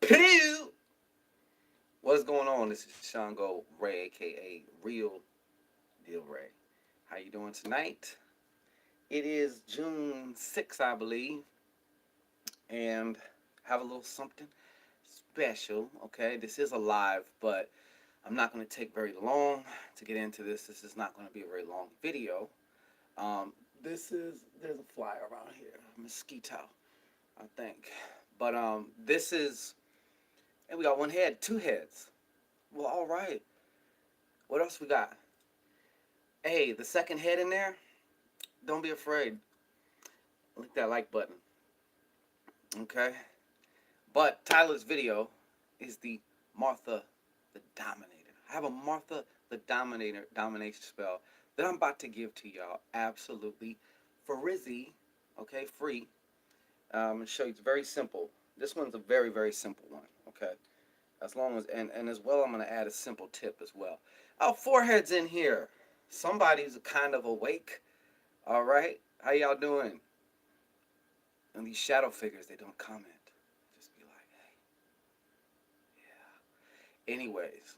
Pew! What's going on? This is ShanGO Ray, aka Real Deal Ray. How you doing tonight? It is June 6th, I believe, and have a little something special. Okay, this is a live, but I'm not going to take very long to get into this. This is not going to be a very long video. Um, there's a fly around here, a mosquito, I think. But this is, and we got one head, two heads. Well, all right. What else we got? Hey, the second head in there, don't be afraid. Click that like button. Okay? But Tyler's video is the Martha the Dominator. I have a Martha the Dominator domination spell that I'm about to give to y'all absolutely for Rizzy. Okay, free. And show you it's very simple. This one's a very, very simple one. Okay. As long as and as well I'm gonna add a simple tip as well. Oh, foreheads in here. Somebody's kind of awake. All right. How y'all doing? And these shadow figures, they don't comment. Just be like, hey, yeah. Anyways,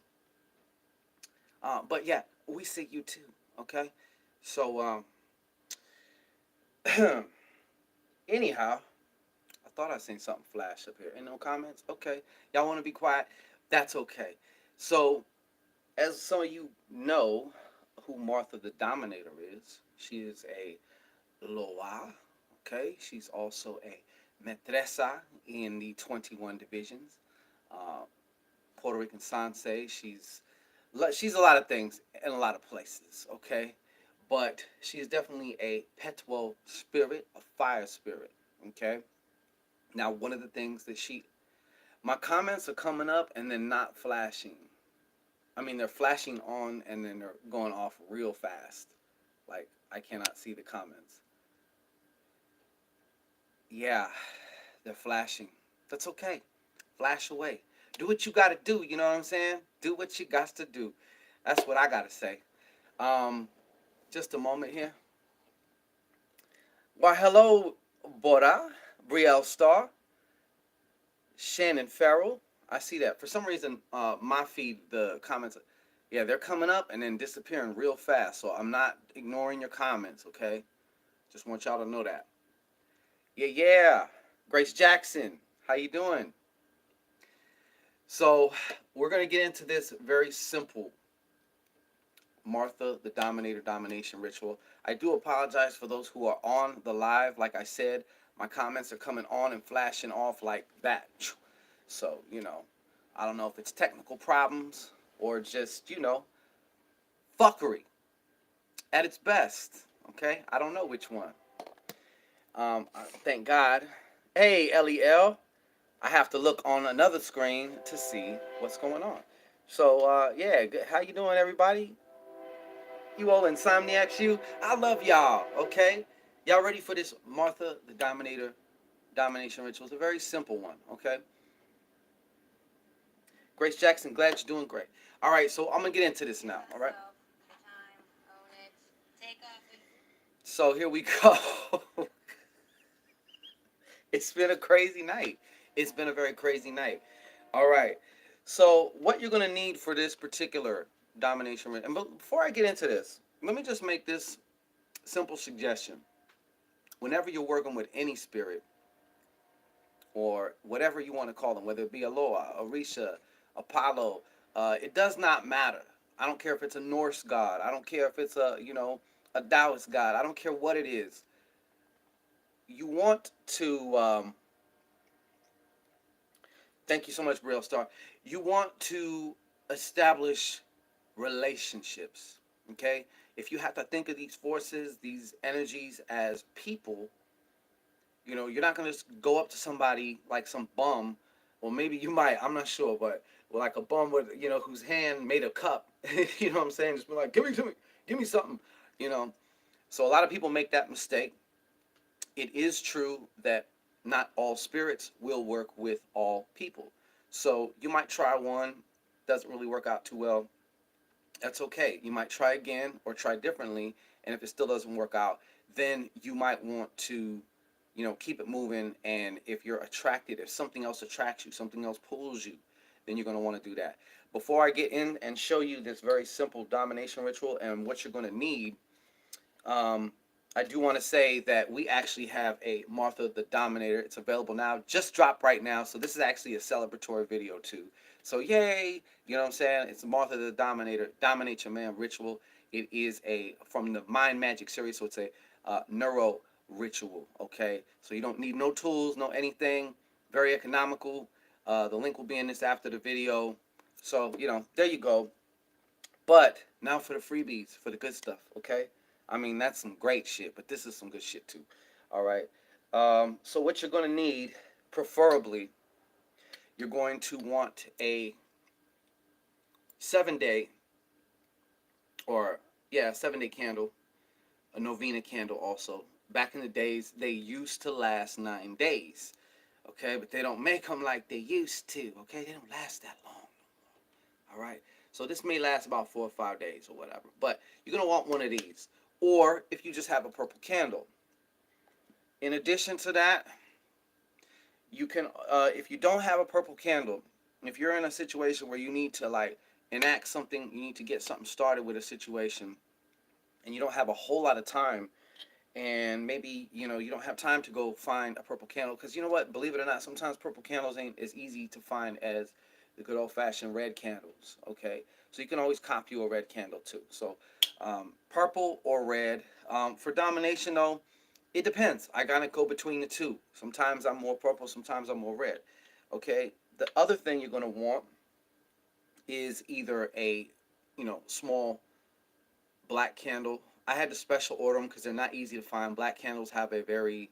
but yeah, we see you too. Okay. So anyhow, I thought I seen something flash up here. Ain't no comments. Okay. Y'all want to be quiet? That's okay. So as some of you know, who Martha the Dominator is, she is a Loa. Okay, she's also a Metresa in the 21 divisions. Uh, Puerto Rican Sanse. She's a lot of things in a lot of places. Okay, but she's definitely a Petwo spirit, a fire spirit. Okay. Now, one of the things that my comments are coming up and then not flashing. I mean, they're flashing on and then they're going off real fast. Like, I cannot see the comments. Yeah, they're flashing. That's okay. Flash away. Do what you got to do. You know what I'm saying? Do what you got to do. That's what I got to say. Um, just a moment here. Why, hello, Bora, Brielle Star, Shannon Farrell. I see that. For some reason, my feed, the comments, yeah, they're coming up and then disappearing real fast. So I'm not ignoring your comments, okay? Just want y'all to know that. Yeah, yeah. Grace Jackson, how you doing? So we're gonna get into this very simple Martha the Dominator domination ritual. I do apologize for those who are on the live. Like I said, my comments are coming on and flashing off like that. So, I don't know if it's technical problems or just, fuckery at its best. Okay? I don't know which one. Thank God. Hey, LEL. I have to look on another screen to see what's going on. So, yeah, how you doing, everybody? You all insomniacs, you. I love y'all, okay? Y'all ready for this Martha the Dominator domination ritual? It's a very simple one, okay? Grace Jackson, glad you're doing great. All right, so I'm going to get into this now, all right? So here we go. It's been a crazy night. It's been a very crazy night. All right. So what you're going to need for this particular domination, and before I get into this, let me just make this simple suggestion. Whenever you're working with any spirit or whatever you want to call them, whether it be Aloha, Orisha, Apollo, it does not matter. I don't care if it's a Norse god. I don't care if it's a Taoist god. I don't care what it is. You want to thank you so much, Brielle Star. You want to establish relationships. Okay? If you have to think of these forces, these energies as people, you're not gonna just go up to somebody like some bum. Well, maybe you might. I'm not sure, but like a bum with whose hand made a cup. You know what I'm saying? Just be like, give me something. You know. So a lot of people make that mistake. It is true that not all spirits will work with all people. So you might try one, doesn't really work out too well. That's okay. You might try again or try differently, and if it still doesn't work out, then you might want to keep it moving. And if you're attracted, if something else attracts you, something else pulls you, then you're going to want to do that. Before I get in and show you this very simple domination ritual and what you're going to need, um, I do want to say that we actually have a Martha the Dominator. It's available now, just dropped right now. So this is actually a celebratory video too. So yay, you know what I'm saying? It's Martha the Dominator, Dominate Your Man ritual. It is from the Mind Magic series, so it's a neuro ritual. Okay, so you don't need no tools, no anything. Very economical. The link will be in this after the video. So there you go. But now for the freebies, for the good stuff, okay? I mean, that's some great shit, but this is some good shit too. All right. So what you're going to need, preferably, you're going to want a 7-day, or yeah, 7-day candle, a novena candle also. Back in the days, they used to last 9 days, okay? But they don't make them like they used to, okay? They don't last that long. All right. So this may last about 4 or 5 days or whatever. But you're going to want one of these. Or if you just have a purple candle. In addition to that, you can, if you don't have a purple candle, if you're in a situation where you need to like enact something, you need to get something started with a situation, and you don't have a whole lot of time, and maybe you don't have time to go find a purple candle, because you know what, believe it or not, sometimes purple candles ain't as easy to find as the good old-fashioned red candles. Okay, so you can always copy a red candle too. So purple or red. For domination though, it depends. I gotta go between the two. Sometimes I'm more purple, sometimes I'm more red. Okay, the other thing you're gonna want is either a small black candle. I had to special order them because they're not easy to find. Black candles have a very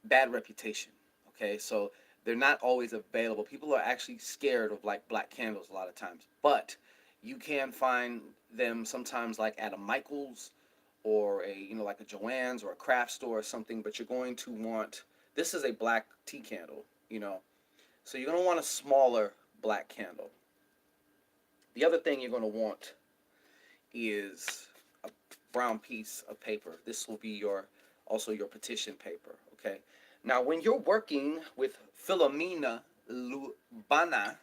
bad reputation. Okay, so they're not always available. People are actually scared of like black candles a lot of times, but you can find them sometimes like at a Michael's or a like a Joann's or a craft store or something. But you're going to want, this is a black tea candle, so you're going to want a smaller black candle. The other thing you're going to want is a brown piece of paper. This will be also your petition paper. Okay. Now, when you're working with Philomena Lubana,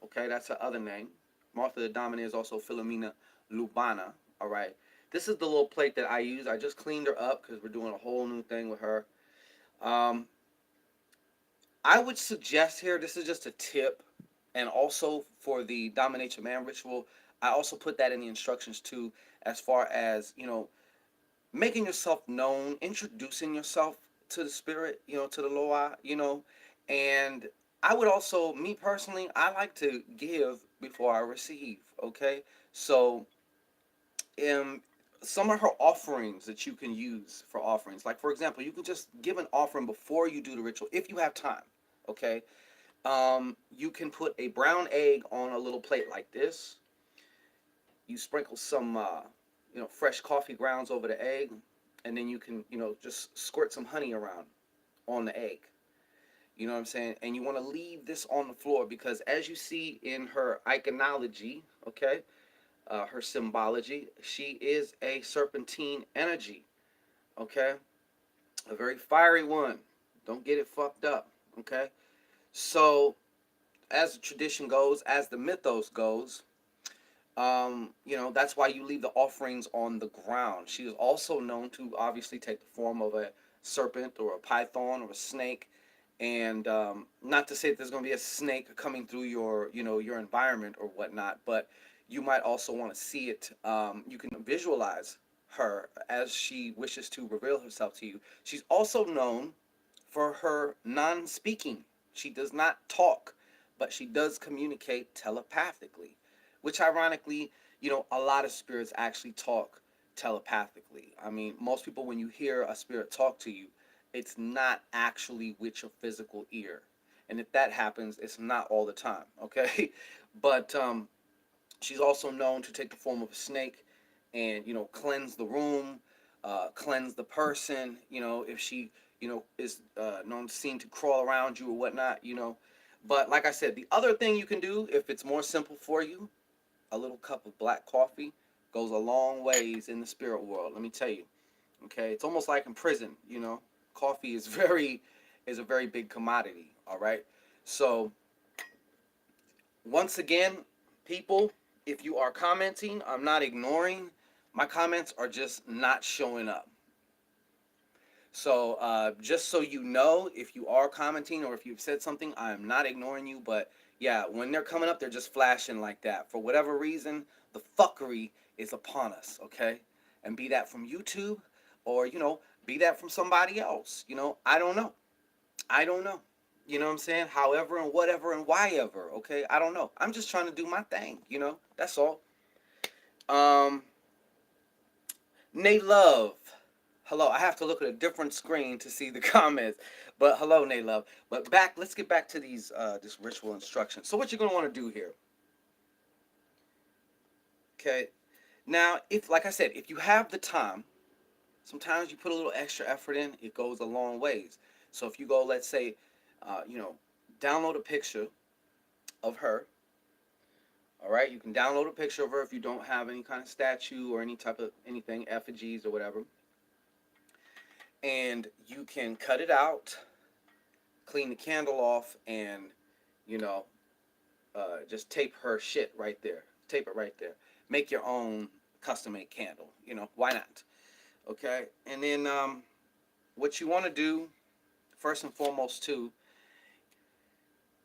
okay, that's her other name. Martha the Dominator is also Philomena Lubana. All right. This is the little plate that I use. I just cleaned her up because we're doing a whole new thing with her. I would suggest here, this is just a tip, and also for the Domination Man ritual, I also put that in the instructions too, as far as, making yourself known, introducing yourself to the spirit, to the Loa, and I would also, me personally, I like to give before I receive, okay? So, some of her offerings that you can use for offerings, like for example, you can just give an offering before you do the ritual if you have time, okay? You can put a brown egg on a little plate like this. You sprinkle some, fresh coffee grounds over the egg, and then you can, just squirt some honey around on the egg. You know what I'm saying? And you want to leave this on the floor because, as you see in her iconology, okay, her symbology, she is a serpentine energy, okay, a very fiery one. Don't get it fucked up, okay? So, as the tradition goes, as the mythos goes, that's why you leave the offerings on the ground. She is also known to obviously take the form of a serpent or a python or a snake. And not to say that there's going to be a snake coming through your environment or whatnot, but you might also want to see it. You can visualize her as she wishes to reveal herself to you. She's also known for her non-speaking. She does not talk, but she does communicate telepathically, which ironically, a lot of spirits actually talk telepathically. I mean, most people, when you hear a spirit talk to you, it's not actually with your physical ear. And if that happens, it's not all the time, okay? But she's also known to take the form of a snake and, cleanse the room, cleanse the person, if she, is known seen to crawl around you or whatnot. But like I said, the other thing you can do, if it's more simple for you, a little cup of black coffee goes a long ways in the spirit world. Let me tell you. Okay, it's almost like in prison. Coffee is is a very big commodity. All right. So once again, people, if you are commenting, I'm not ignoring. My comments are just not showing up. So just so you know, if you are commenting or if you've said something, I am not ignoring you. But yeah, when they're coming up, they're just flashing like that. For whatever reason, the fuckery is upon us, okay? And be that from YouTube or, be that from somebody else. I don't know. I don't know. You know what I'm saying? However and whatever and why ever, okay? I don't know. I'm just trying to do my thing, That's all. Um, Nay Love. Hello. I have to look at a different screen to see the comments. But hello, Nay Love. But let's get back to these this ritual instruction. So what you're gonna want to do here. Okay. Now, like I said, if you have the time, sometimes you put a little extra effort in, it goes a long ways. So if you go, let's say, download a picture of her. All right, you can download a picture of her if you don't have any kind of statue or any type of anything, effigies or whatever. And you can cut it out, clean the candle off, and you know, just tape her shit right there. Tape it right there. Make your own custom-made candle. Why not? Okay, and then what you want to do, first and foremost, too.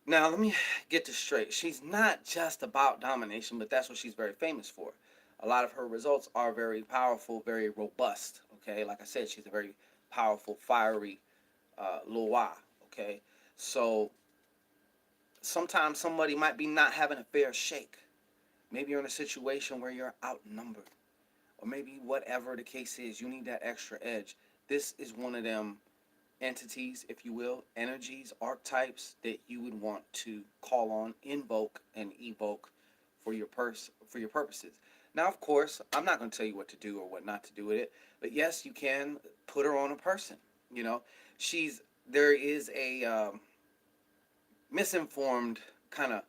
Now, let me get this straight. She's not just about domination, but that's what she's very famous for. A lot of her results are very powerful, very robust. Okay, like I said, she's a very powerful, fiery Loa. Okay, so sometimes somebody might be not having a fair shake. Maybe you're in a situation where you're outnumbered, or maybe whatever the case is, you need that extra edge. This is one of them entities, if you will, energies, archetypes that you would want to call on, invoke, and evoke for your purposes. Now, of course, I'm not going to tell you what to do or what not to do with it, but yes, you can put her on a person. There is a misinformed kind of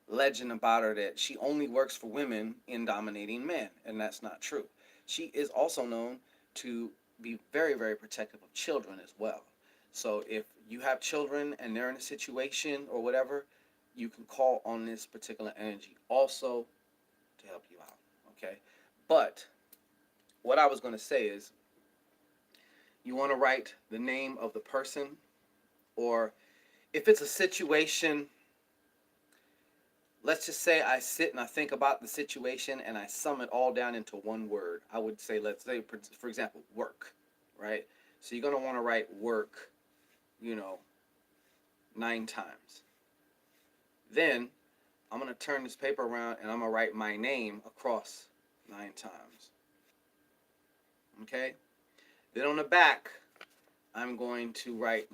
legend about her that she only works for women in dominating men, and that's not true. She is also known to be very, very protective of children as well. So if you have children and they're in a situation or whatever, you can call on this particular energy also to help you out. Okay? But what I was going to say is you want to write the name of the person, or if it's a situation, let's just say I sit and I think about the situation and I sum it all down into one word. I would say, let's say, for example, work, right? So you're going to want to write work, 9 times. Then I'm going to turn this paper around and I'm going to write my name across 9 times. Okay? Then on the back, I'm going to write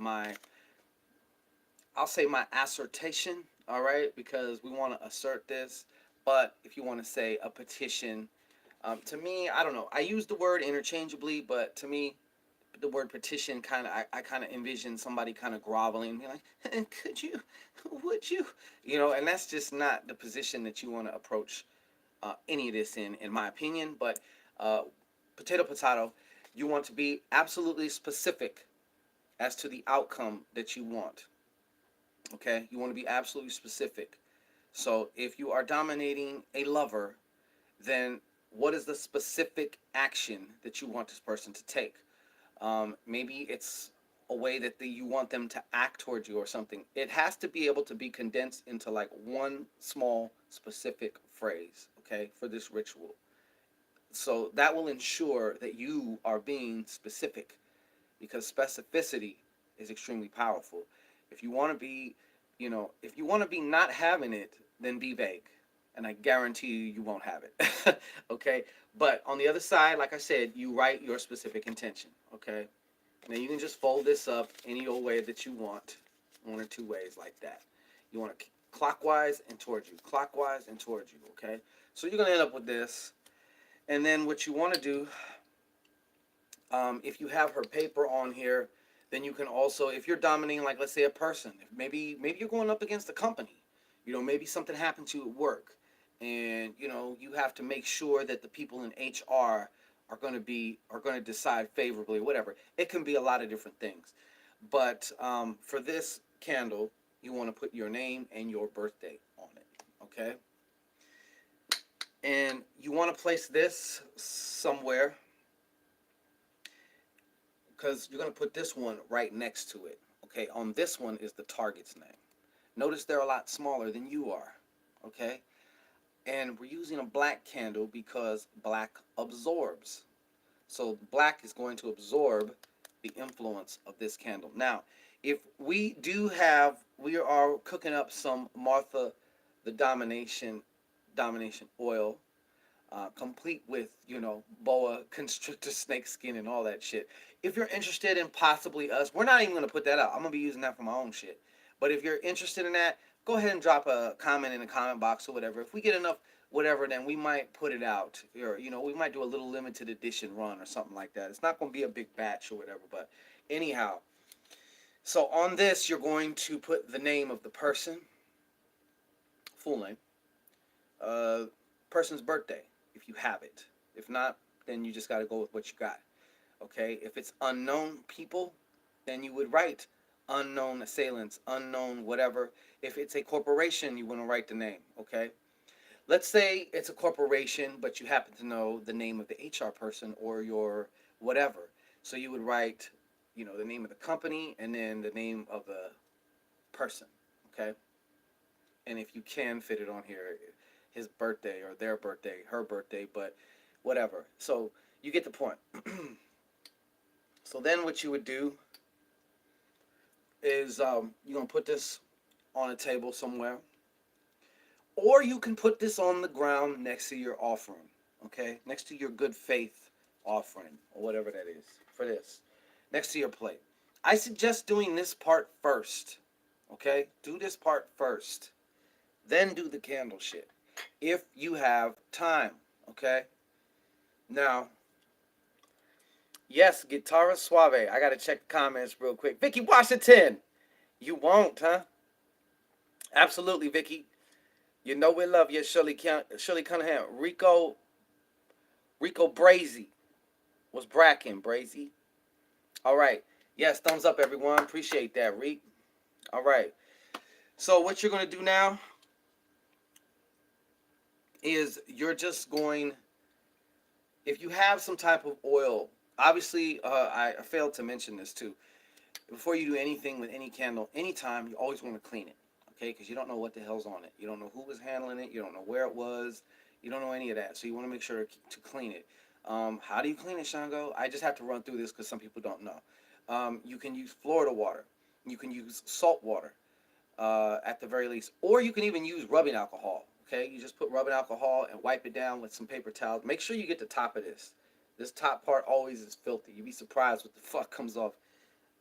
I'll say my assertion, all right? Because we want to assert this. But if you want to say a petition, to me, I don't know. I use the word interchangeably, but to me, the word petition I kind of envision somebody kind of groveling, be like, could you, would you, and that's just not the position that you want to approach any of this in my opinion. But potato, you want to be absolutely specific as to the outcome that you want. Okay, you want to be absolutely specific. So if you are dominating a lover, then what is the specific action that you want this person to take? Maybe it's a way that you want them to act towards you or something. It has to be able to be condensed into like one small specific phrase, okay, for this ritual. So that will ensure that you are being specific, because specificity is extremely powerful. If you want to be, if you want to be not having it, then be vague. And I guarantee you won't have it. Okay? But on the other side, like I said, you write your specific intention. Okay? Now you can just fold this up any old way that you want. 1 or 2 ways like that. You want to clockwise and towards you. Clockwise and towards you. Okay? So you're going to end up with this. And then what you want to do, if you have her paper on here, then you can also, if you're dominating, like let's say a person, maybe you're going up against a company. Maybe something happened to you at work, and you have to make sure that the people in HR going to decide favorably, whatever. It can be a lot of different things. But for this candle, you want to put your name and your birthday on it, okay? And you want to place this somewhere because you're going to put this one right next to it, okay? On this one is the target's name. Notice they're a lot smaller than you are, okay? And we're using a black candle because black absorbs. So black is going to absorb the influence of this candle. Now, if we are cooking up some Martha the Domination oil, complete with, boa constrictor snake skin and all that shit. If you're interested in possibly us, we're not even going to put that out. I'm going to be using that for my own shit. But if you're interested in that, go ahead and drop a comment in the comment box or whatever. If we get enough whatever, then we might put it out. Or, we might do a little limited edition run or something like that. It's not going to be a big batch or whatever. But anyhow, so on this, you're going to put the name of the person, full name, person's birthday, if you have it. If not, then you just got to go with what you got. Okay? If it's unknown people, then you would write unknown assailants, unknown whatever. If it's a corporation, you want to write the name. Okay? Let's say it's a corporation, but you happen to know the name of the HR person or your whatever. So you would write, the name of the company and then the name of the person. Okay? And if you can fit it on here, his birthday or their birthday, her birthday, but whatever. So you get the point. So then what you would do is you're going to put this on a table somewhere. Or you can put this on the ground next to your offering, okay? Next to your good faith offering or whatever that is for this. Next to your plate. I suggest doing this part first, okay? Do this part first. Then do the candle shit. If you have time, okay? Now, yes, Guitarra Suave. I got to check the comments real quick. Vicky Washington. You won't, huh? Absolutely, Vicky. You know we love you, Shirley Cunningham. Rico Brazy. What's bracking, Brazy? All right. Yes, thumbs up, everyone. Appreciate that, Reek. All right. So what you're going to do now is you're just going, if you have some type of oil, obviously, I failed to mention this too. Before you do anything with any candle, anytime, you always want to clean it, okay? Because you don't know what the hell's on it. You don't know who was handling it. You don't know where it was. You don't know any of that. So you want to make sure to clean it. How do you clean it, ShanGO? I just have to run through this because some people don't know. You can use Florida water. You can use salt water at the very least. Or you can even use rubbing alcohol, okay? You just put rubbing alcohol and wipe it down with some paper towels. Make sure you get the top of this. This top part always is filthy. You'd be surprised what the fuck comes off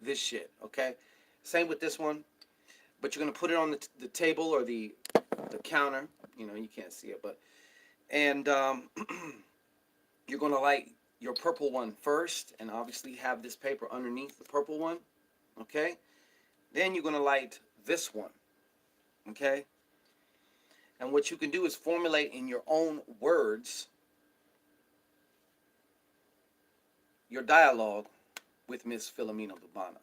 this shit, okay? Same with this one. But you're going to put it on the table or the counter. You can't see it, but... And you're going to light your purple one first, and obviously have this paper underneath the purple one, okay? Then you're going to light this one, okay? And what you can do is formulate in your own words your dialogue with Miss Philomena Lubana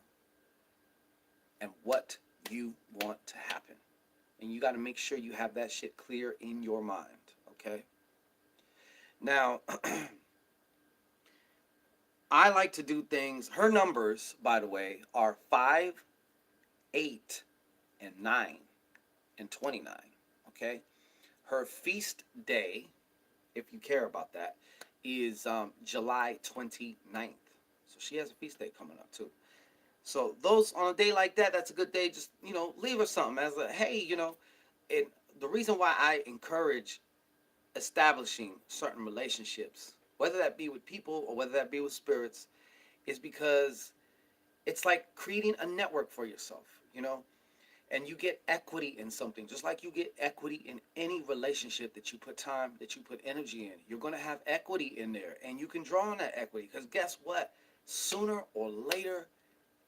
and what you want to happen. And you got to make sure you have that shit clear in your mind, okay? Now, I like to do things, her numbers, by the way, are 5, 8, and 9, and 29, okay? Her feast day, if you care about that, is July 29th. So she has a feast day coming up, too. So those, on a day like that, that's a good day. Just, leave her something as a, hey, the reason why I encourage establishing certain relationships, whether that be with people or whether that be with spirits, is because it's like creating a network for yourself, and you get equity in something, just like you get equity in any relationship that you put time, that you put energy in. You're going to have equity in there, and you can draw on that equity, because guess what? Sooner or later,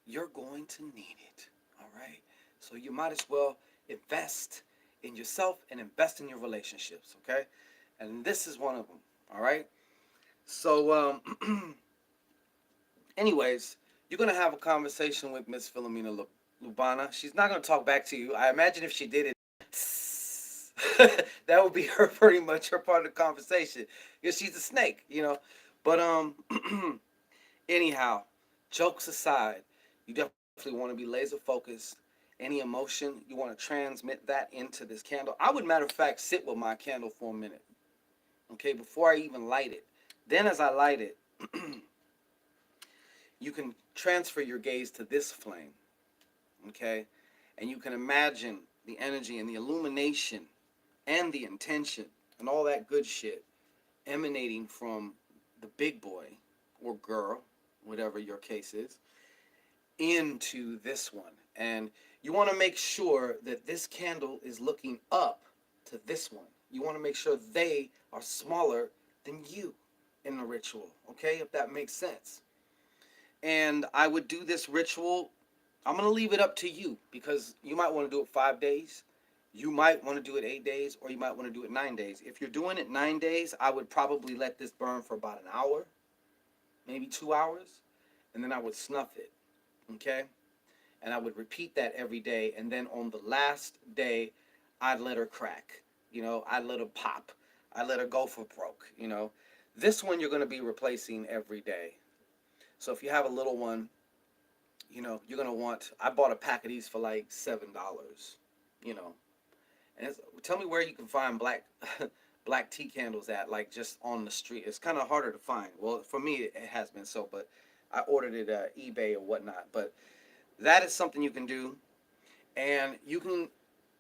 you're going to need it, all right? So you might as well invest in yourself and invest in your relationships, okay? And this is one of them, all right? So, anyways, you're gonna have a conversation with Miss Philomena Lubana. She's not gonna talk back to you. I imagine if she did it, that would be her pretty much her part of the conversation because she's a snake, you know. But anyhow, jokes aside, you definitely want to be laser focused. Any emotion you want to transmit that into this candle. I would, matter of fact, sit with my candle for a minute, okay, before I even light it. Then, as I light it, you can transfer your gaze to this flame, okay, and you can imagine the energy and the illumination and the intention and all that good shit emanating from the big boy or girl, whatever your case is, into this one. And you want to make sure that this candle is looking up to this one. You want to make sure they are smaller than you in the ritual, okay? If that makes sense. And I would do this ritual. I'm going to leave it up to you because you might want to do it 5 days. You might want to do it 8 days, or you might want to do it 9 days. If you're doing it 9 days, I would probably let this burn for about an hour, maybe 2 hours, and then I would snuff it, okay? And I would repeat that every day. And then on the last day, I'd let her crack. You know, I'd let her pop. I'd let her go for broke, you know. This one you're going to be replacing every day. So if you have a little one, you know, you're going to want, I bought a pack of these for like $7, you know. And tell me where you can find black tea candles at, like just on the street. It's kind of harder to find. Well, for me, it has been so, but I ordered it at eBay or whatnot. But that is something you can do. And you can,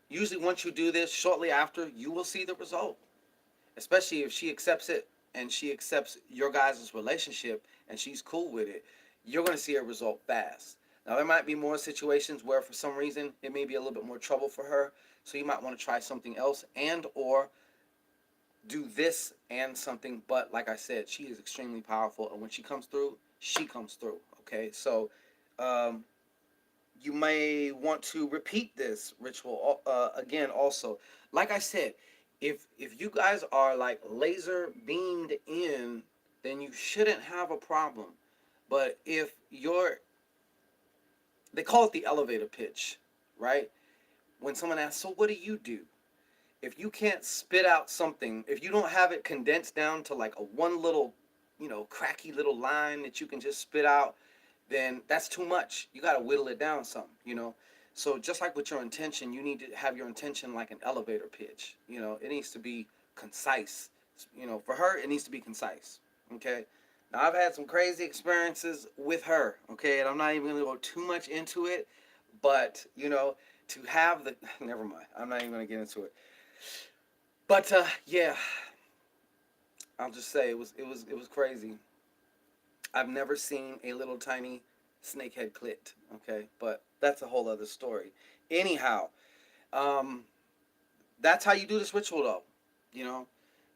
usually once you do this, shortly after, you will see the result. Especially if she accepts it and she accepts your guys' relationship and she's cool with it, you're going to see a result fast. Now, there might be more situations where for some reason it may be a little bit more trouble for her. So you might want to try something else and or do this and something. But like I said, she is extremely powerful. And when she comes through, she comes through. Okay. So um, you may want to repeat this ritual again also. Like I said, if you guys are like laser beamed in, then you shouldn't have a problem. But if you're, they call it the elevator pitch, right? When someone asks, so what do you do? If you can't spit out something, if you don't have it condensed down to like a one little, you know, cracky little line that you can just spit out, then that's too much. You got to whittle it down some, you know. So just like with your intention, you need to have your intention like an elevator pitch. You know, it needs to be concise. You know, for her, it needs to be concise. Okay. Now I've had some crazy experiences with her. Okay, and I'm not even gonna go too much into it, but you know, to have the never mind. I'm not even gonna get into it. But yeah, I'll just say it was crazy. I've never seen a little tiny snakehead clit. Okay, but that's a whole other story. Anyhow, um, that's how you do this ritual, though. You know,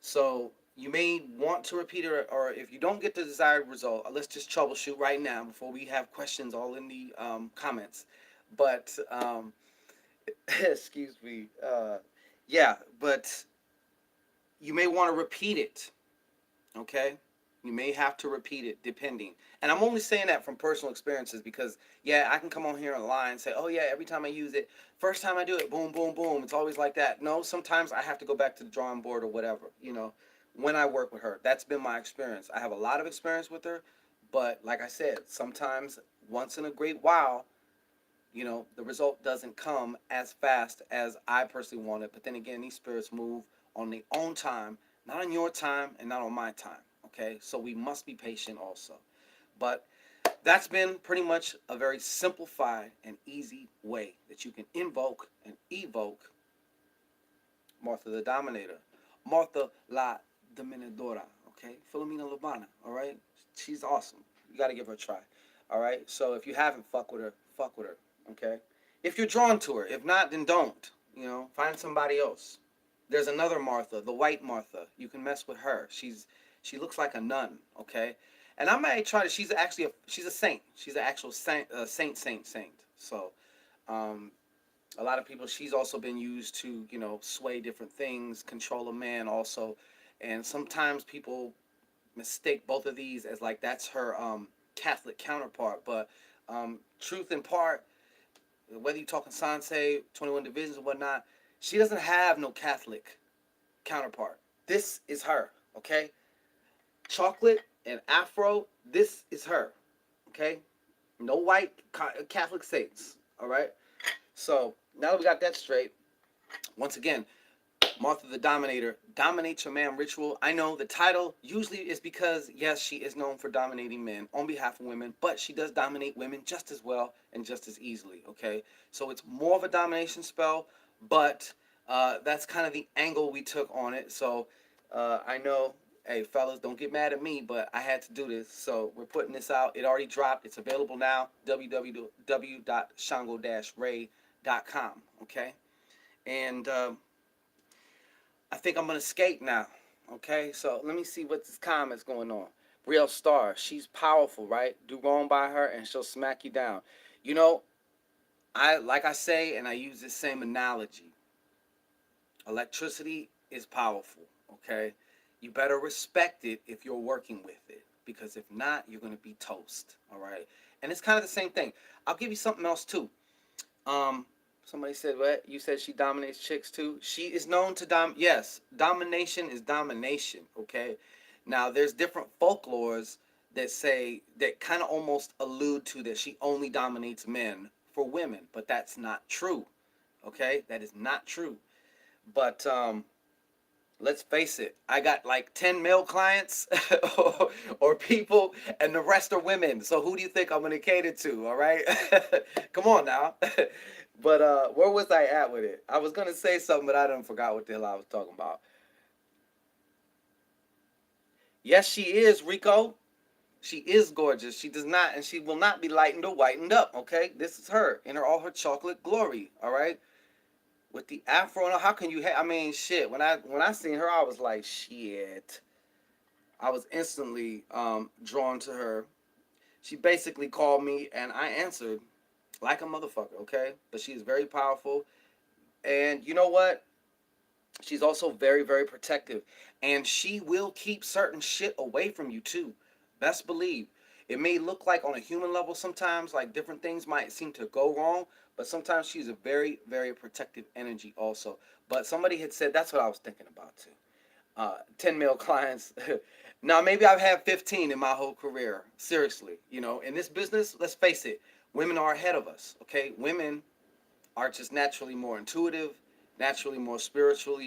so you may want to repeat it, or if you don't get the desired result, let's just troubleshoot right now before we have questions all in the comments. But excuse me. Yeah, but you may want to repeat it. Okay, you may have to repeat it depending. And I'm only saying that from personal experiences because, yeah, I can come on here and lie and say, oh, yeah, every time I use it, first time I do it, boom, boom, boom. It's always like that. No, sometimes I have to go back to the drawing board or whatever, you know, when I work with her. That's been my experience. I have a lot of experience with her. But like I said, sometimes once in a great while, you know, the result doesn't come as fast as I personally want it. But then again, these spirits move on their own time, not on your time and not on my time. Okay, so we must be patient also. But that's been pretty much a very simplified and easy way that you can invoke and evoke Martha the Dominator, Martha la Dominadora. Okay, Philomena Lubana. All right, she's awesome. You got to give her a try. All right, so if you haven't, fuck with her. Fuck with her. Okay, if you're drawn to her. If not, then don't. You know, find somebody else. There's another Martha, the white Martha. You can mess with her. She looks like a nun. Okay, and I might try to. She's actually she's a saint. She's an actual saint, saint. So, um, a lot of people. She's also been used to, you know, sway different things, control a man also, and sometimes people mistake both of these as like that's her Catholic counterpart. But truth in part, whether you're talking Sanse, 21 Divisions or whatnot, she doesn't have no Catholic counterpart. This is her, okay? Chocolate and Afro, this is her, okay? No white Catholic saints, all right? So now that we got that straight, once again, Martha the Dominator, Dominate Your Man Ritual. I know the title usually is because, yes, she is known for dominating men on behalf of women, but she does dominate women just as well and just as easily, okay? So it's more of a domination spell, but that's kind of the angle we took on it. So I know, hey, fellas, don't get mad at me, but I had to do this. So we're putting this out. It already dropped. It's available now, www.shango-ray.com, okay? And I think I'm gonna skate now. Okay, so let me see what this comment's going on. Real Star, she's powerful, right? Do wrong by her and she'll smack you down. You know, I like I say, and I use this same analogy. Electricity is powerful. Okay, you better respect it if you're working with it, because if not, you're gonna be toast. All right, and it's kind of the same thing. I'll give you something else too. Um, Somebody said what? You said she dominates chicks too. She is known to Yes, domination is domination. Okay. Now there's different folklores that say that kind of almost allude to that she only dominates men for women, but that's not true. Okay, that is not true. But let's face it, I got like 10 male clients or people, and the rest are women. So who do you think I'm going to cater to? All right. Come on now. But where was I at with it? I was going to say something, but I done forgot what the hell I was talking about. Yes, she is, Rico. She is gorgeous. She does not, and she will not be lightened or whitened up, okay? This is her in all her chocolate glory, all right? With the afro, how can you I mean, shit, when I seen her, I was like, shit. I was instantly drawn to her. She basically called me, and I answered like a motherfucker, okay? But she is very powerful. And you know what? She's also very, very protective. And she will keep certain shit away from you, too. Best believe. It may look like on a human level sometimes, like different things might seem to go wrong, but sometimes she's a very, very protective energy also. But somebody had said, that's what I was thinking about, too. 10 male clients. Now, maybe I've had 15 in my whole career. Seriously. You know, in this business, let's face it, women are ahead of us, okay? Women are just naturally more intuitive, naturally more spiritual,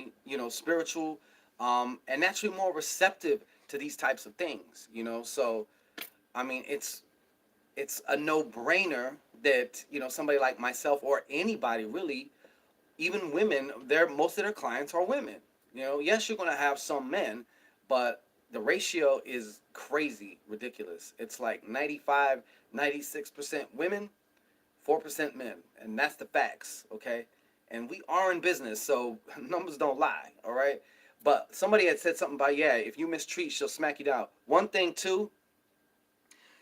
and naturally more receptive to these types of things, you know? So, I mean, it's a no-brainer that, you know, somebody like myself or anybody really, even women, most of their clients are women. You know, yes, you're going to have some men, but the ratio is crazy ridiculous. It's like 95, 96% women, 4% men, and that's the facts, okay? And we are in business, so numbers don't lie, all right? But somebody had said something about, yeah, if you mistreat, she'll smack you down. One thing, too,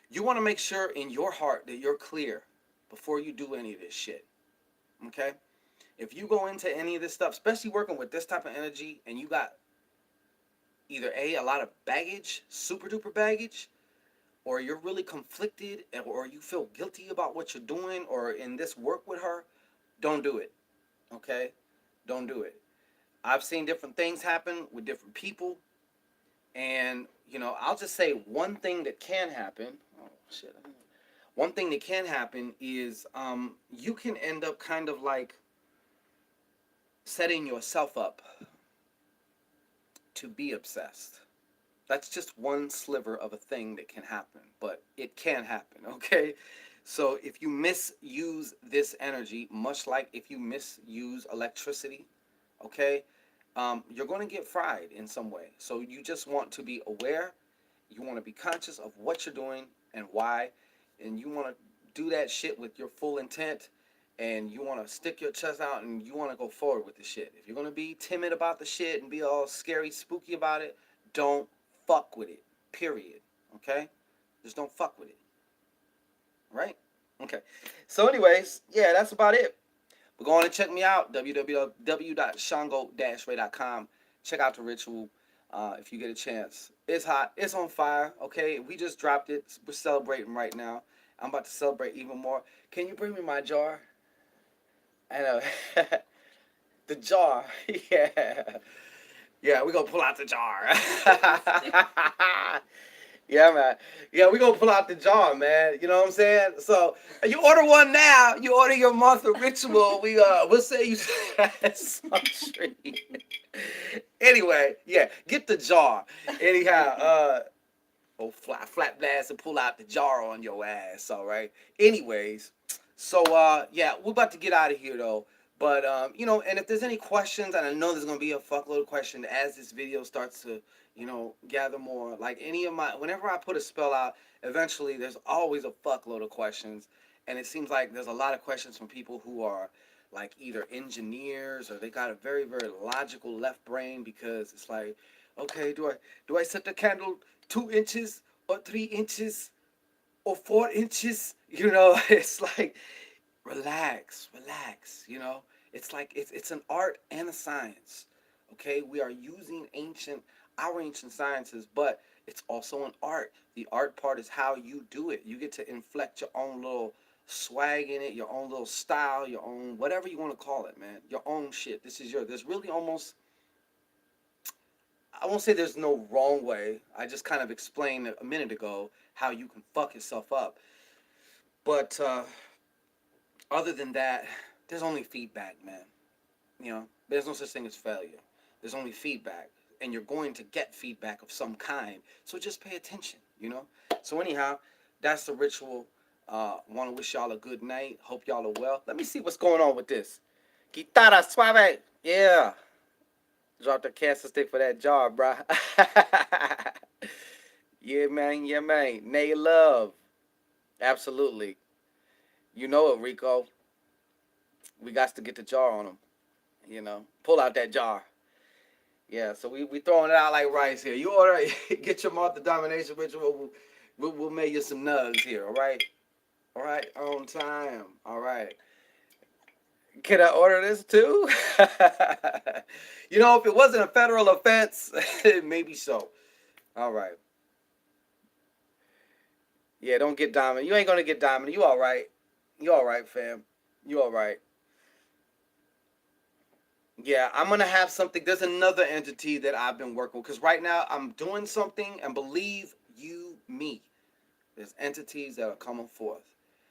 you want to make sure in your heart that you're clear before you do any of this shit, okay? If you go into any of this stuff, especially working with this type of energy, and you got either a lot of baggage, super duper baggage, or you're really conflicted, or you feel guilty about what you're doing, or in this work with her, don't do it. Okay? Don't do it. I've seen different things happen with different people, and you know, I'll just say one thing that can happen. Oh shit! One thing that can happen is you can end up kind of like setting yourself up to be obsessed. That's just one sliver of a thing that can happen, but it can happen, okay? So if you misuse this energy, much like if you misuse electricity, okay, you're going to get fried in some way. So you just want to be aware. You want to be conscious of what you're doing and why, and you want to do that shit with your full intent, and you want to stick your chest out and you want to go forward with the shit. If you're going to be timid about the shit and be all scary, spooky about it, don't fuck with it, period. Okay? Just don't fuck with it. Right? Okay. So anyways, yeah, that's about it. But go on and check me out, www.shango-ray.com. Check out the ritual. If you get a chance, it's hot. It's on fire. Okay, we just dropped it. We're celebrating right now. I'm about to celebrate even more. Can you bring me my jar? I know. The jar. Yeah. Yeah, we're gonna pull out the jar. Yeah, man. Yeah, we're gonna pull out the jar, man. You know what I'm saying? So you order one now, you order your month of ritual, we'll say you some treat. Anyway, yeah, get the jar. Anyhow, flat blast and pull out the jar on your ass, all right? Anyways, so yeah, we're about to get out of here though. But and if there's any questions, and I know there's gonna be a fuckload of questions as this video starts to, gather more. Like whenever I put a spell out, eventually there's always a fuckload of questions, and it seems like there's a lot of questions from people who are like either engineers or they got a very very logical left brain because it's like, okay, do I set the candle 2 inches or 3 inches or 4 inches? It's like relax. It's like it's an art and a science. Okay, we are using our ancient sciences, but it's also an art. The art part is how you do it. You get to inflect your own little swag in it, your own little style, your own whatever you want to call it, man. Your own shit. This is there's really almost, I won't say there's no wrong way. I just kind of explained a minute ago how you can fuck yourself up. But other than that, there's only feedback, man. There's no such thing as failure. There's only feedback, and you're going to get feedback of some kind. So just pay attention. So anyhow, that's the ritual. Want to wish y'all a good night. Hope y'all are well. Let me see what's going on with this. Guitarra suave. Yeah. Drop the cancer stick for that jar, bruh. Yeah, man. Yeah, man. Nay love. Absolutely. You know it, Rico. We got to get the jar on him. Pull out that jar. Yeah, so we throwing it out like rice here. You order, get your Martha Domination ritual. We'll make you some nugs here, all right? All right, on time. All right. Can I order this too? If it wasn't a federal offense, maybe so. All right. Yeah, don't get dominant. You ain't gonna get dominant. You all right. You all right, fam. You all right. Yeah, I'm gonna have something. There's another entity that I've been working with because right now I'm doing something, and believe you me, there's entities that are coming forth.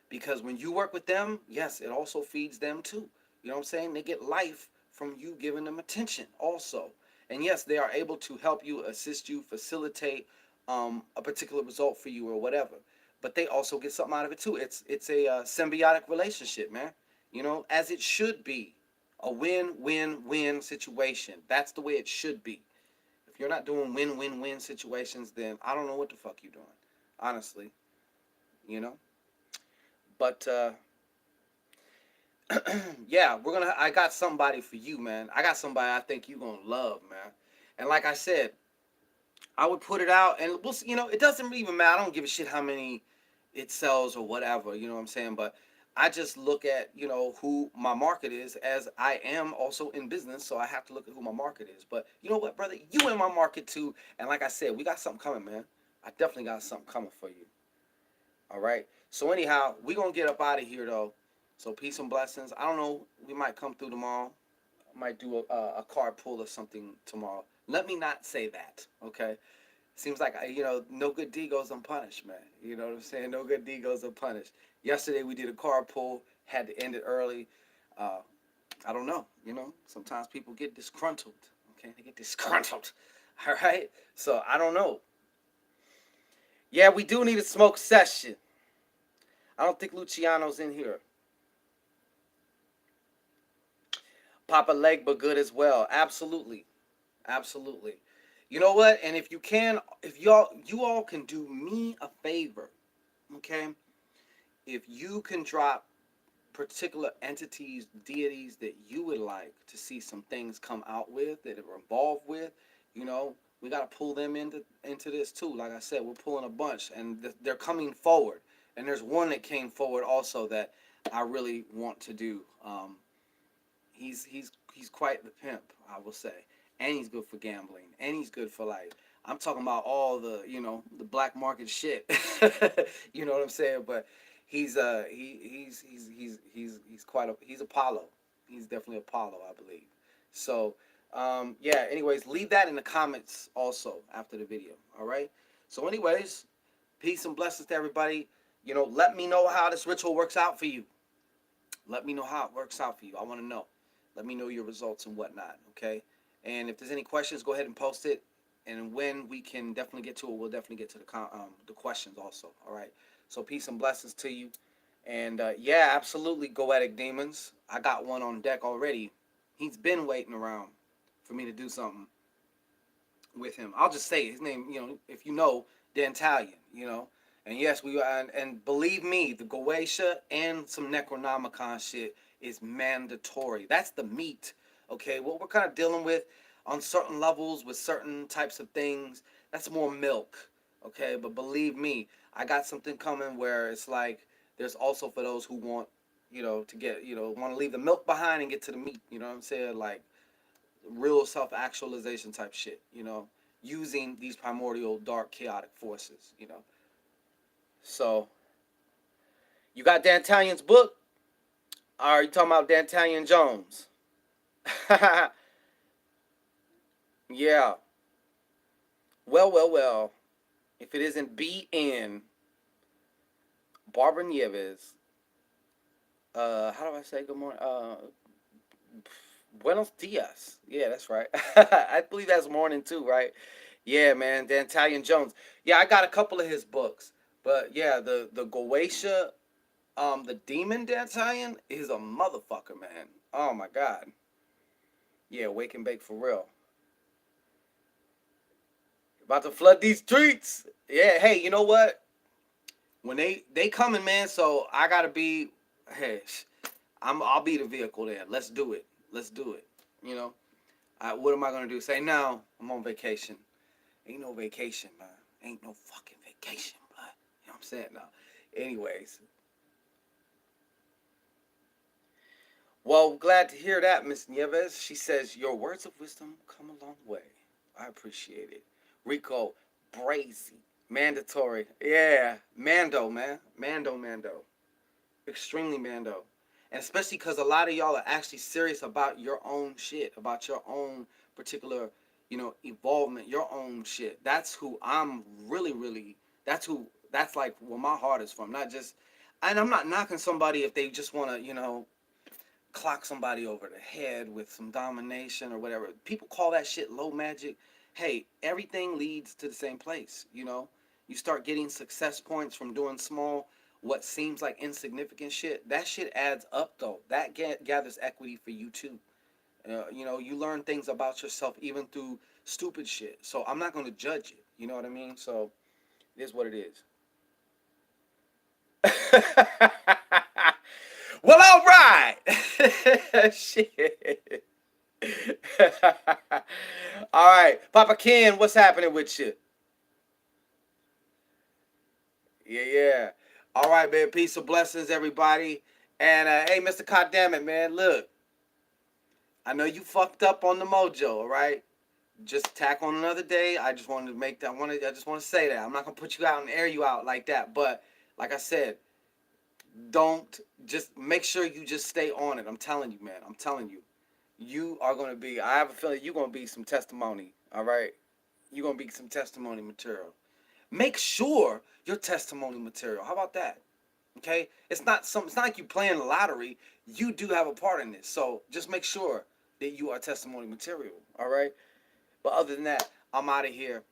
Because when you work with them, yes, it also feeds them too. You know what I'm saying? They get life from you giving them attention also. And yes, they are able to help you, assist you, facilitate a particular result for you or whatever. But they also get something out of it too. It's a symbiotic relationship, man. As it should be. A win-win-win situation. That's the way it should be. If you're not doing win-win-win situations, then I don't know what the fuck you're doing. Honestly. You know? But yeah, I got somebody for you, man. I got somebody I think you're gonna love, man. And like I said, I would put it out and it doesn't even matter. I don't give a shit how many it sells or whatever, you know what I'm saying? But I just look at, who my market is, as I am also in business, so I have to look at who my market is. But you know what, brother? You in my market too. And like I said, we got something coming, man. I definitely got something coming for you. All right. So anyhow, we're going to get up out of here, though. So peace and blessings. I don't know. We might come through tomorrow. I might do a card pull or something tomorrow. Let me not say that, okay? Seems like, no good deed goes unpunished, man. You know what I'm saying? No good deed goes unpunished. Yesterday we did a card pull. Had to end it early. I don't know. Sometimes people get disgruntled, okay? They get disgruntled, all right? So I don't know. Yeah, we do need a smoke session. I don't think Luciano's in here. Papa Legba good as well. Absolutely. Absolutely. You know what? And if you all can do me a favor, okay? If you can drop particular entities, deities that you would like to see some things come out with, that are involved with, we got to pull them into this too. Like I said, we're pulling a bunch, and they're coming forward. And there's one that came forward also that I really want to do. He's quite the pimp, I will say. and he's good for gambling, and he's good for like I'm talking about all the the black market shit. You know what I'm saying? But he's quite he's Apollo. He's definitely Apollo, I believe. So yeah. Anyways, leave that in the comments also after the video. All right. So anyways, peace and blessings to everybody. Let me know how this ritual works out for you. Let me know how it works out for you. I want to know. Let me know your results and whatnot. Okay. And if there's any questions, go ahead and post it. And when we can definitely get to it, we'll definitely get to the questions also. All right. So peace and blessings to you. And yeah, absolutely, Goetic Demons. I got one on deck already. He's been waiting around for me to do something with him. I'll just say his name. If you know, Dantalion. And yes, and believe me, the Goetia and some Necronomicon shit is mandatory. That's the meat. Okay, what we're kind of dealing with on certain levels with certain types of things, that's more milk. Okay, but believe me, I got something coming where it's like there's also for those who want, to get, want to leave the milk behind and get to the meat. You know what I'm saying? Like real self-actualization type shit. Using these primordial dark chaotic forces. So you got Dantalion's book? Or are you talking about Dantalion Jones? Yeah. Well. If it isn't BN Barbara Nieves, how do I say good morning? Buenos dias. Yeah, that's right. I believe that's morning too, right? Yeah, man. Dantalion Jones. Yeah, I got a couple of his books. But yeah, the Goetia, the Demon Dantalion is a motherfucker, man. Oh my god. Yeah, wake and bake for real. About to flood these streets. Yeah, hey, you know what? When they coming, man, so I gotta be hey, I'll be the vehicle there. Let's do it. Let's do it. You know? What am I gonna do? Say no, I'm on vacation. Ain't no vacation, man. Ain't no fucking vacation, man. You know what I'm saying now? Anyways. Well, glad to hear that, Miss Nieves. She says, your words of wisdom come a long way. I appreciate it. Rico, brazy, mandatory. Yeah, Mando, man. Mando. Extremely Mando. And especially because a lot of y'all are actually serious about your own shit, about your own particular, evolvement, your own shit. That's who I'm really, that's like where my heart is from. Not just, and I'm not knocking somebody if they just want to, clock somebody over the head with some domination or whatever. People call that shit low magic. Hey, everything leads to the same place, You start getting success points from doing small, what seems like insignificant shit. That shit adds up, though. That gathers equity for you, too. You learn things about yourself even through stupid shit. So I'm not going to judge it. You know what I mean? So it is what it is. Well, all right. Shit. All right. Papa Ken, what's happening with you? Yeah. All right, man. Peace and blessings, everybody. And hey, Mr. Goddammit, man, look. I know you fucked up on the mojo, all right? Just tack on another day. I just wanted to make that. I just want to say that. I'm not gonna put you out and air you out like that. But like I said, don't just make sure you just stay on it. I'm telling you, man. I'm telling you. You are gonna be. I have a feeling you're gonna be some testimony. All right, you're gonna be some testimony material. Make sure your testimony material. How about that? Okay, it's not like you playing the lottery. You do have a part in this, so just make sure that you are testimony material. All right. But other than that, I'm out of here.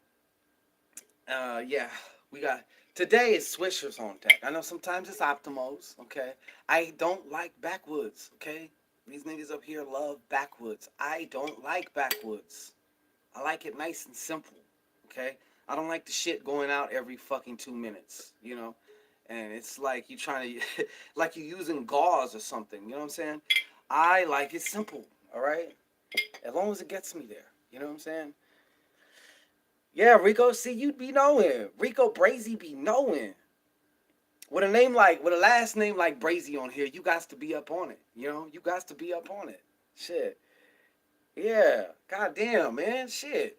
Yeah, we got today is Swishers on deck. I know sometimes it's Optimos. Okay, I don't like backwoods. Okay, these niggas up here love backwoods. I don't like backwoods. I like it nice and simple. Okay, I don't like the shit going out every fucking 2 minutes. And it's like you trying to, like you using gauze or something. You know what I'm saying? I like it simple. All right, as long as it gets me there. You know what I'm saying? Yeah, Rico, see, you be knowing. Rico Brazy be knowing. With a last name like Brazy on here, you got to be up on it. You got to be up on it. Shit. Yeah. God damn, man. Shit.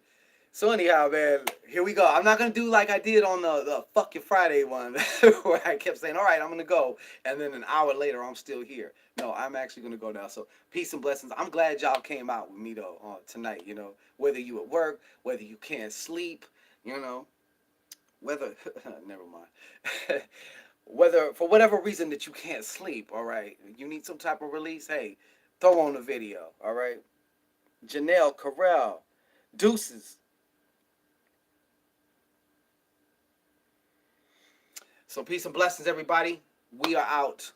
So anyhow, man, here we go. I'm not gonna do like I did on the fuck your Friday one, where I kept saying, "All right, I'm gonna go," and then an hour later, I'm still here. No, I'm actually gonna go now. So peace and blessings. I'm glad y'all came out with me though tonight. You know, whether you at work, whether you can't sleep, you know, whether never mind. Whether for whatever reason that you can't sleep, all right, you need some type of release. Hey, throw on the video, all right. Janelle Carell, deuces. So peace and blessings, everybody. We are out.